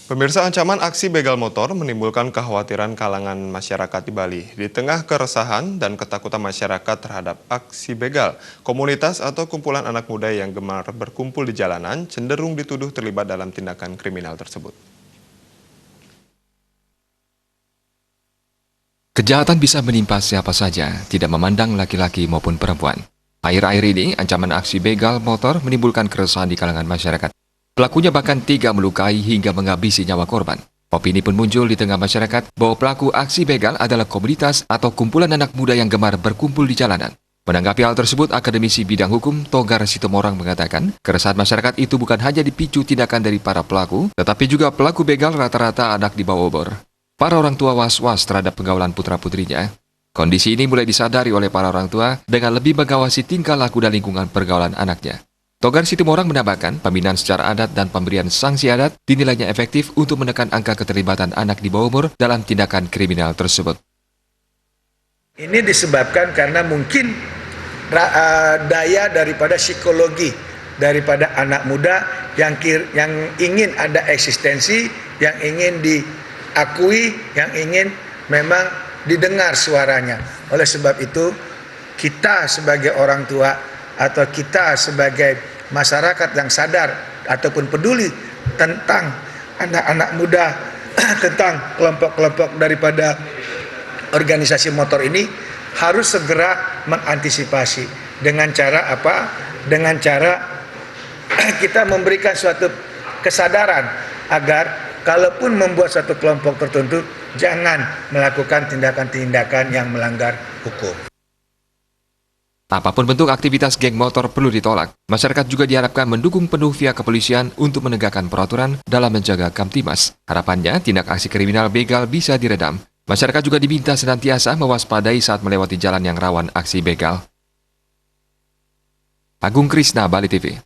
Pemirsa, ancaman aksi begal motor menimbulkan kekhawatiran kalangan masyarakat di Bali. Di tengah keresahan dan ketakutan masyarakat terhadap aksi begal, komunitas atau kumpulan anak muda yang gemar berkumpul di jalanan cenderung dituduh terlibat dalam tindakan kriminal tersebut. Kejahatan bisa menimpa siapa saja, tidak memandang laki-laki maupun perempuan. Akhir-akhir ini, ancaman aksi begal motor menimbulkan keresahan di kalangan masyarakat. Pelakunya bahkan tega melukai hingga menghabisi nyawa korban. Opini pun muncul di tengah masyarakat bahwa pelaku aksi begal adalah komunitas atau kumpulan anak muda yang gemar berkumpul di jalanan. Menanggapi hal tersebut, akademisi bidang hukum Togar Sitomorang mengatakan, keresahan masyarakat itu bukan hanya dipicu tindakan dari para pelaku, tetapi juga pelaku begal rata-rata anak di bawah umur. Para orang tua was-was terhadap pergaulan putra-putrinya. Kondisi ini mulai disadari oleh para orang tua dengan lebih mengawasi tingkah laku dan lingkungan pergaulan anaknya. Togar Situmorang menambahkan, pembinaan secara adat dan pemberian sanksi adat dinilainya efektif untuk menekan angka keterlibatan anak di bawah umur dalam tindakan kriminal tersebut. Ini disebabkan karena mungkin daya daripada psikologi daripada anak muda yang ingin ada eksistensi, yang ingin diakui, yang ingin memang didengar suaranya. Oleh sebab itu, kita sebagai orang tua atau kita sebagai masyarakat yang sadar ataupun peduli tentang anak-anak muda, tentang kelompok-kelompok daripada organisasi motor ini harus segera mengantisipasi dengan cara apa? Dengan cara kita memberikan suatu kesadaran agar kalaupun membuat suatu kelompok tertentu jangan melakukan tindakan-tindakan yang melanggar hukum. Apapun bentuk aktivitas geng motor perlu ditolak. Masyarakat juga diharapkan mendukung penuh pihak kepolisian untuk menegakkan peraturan dalam menjaga Kamtimas. Harapannya, tindak aksi kriminal begal bisa diredam. Masyarakat juga diminta senantiasa mewaspadai saat melewati jalan yang rawan aksi begal. Agung Krisna, Bali TV.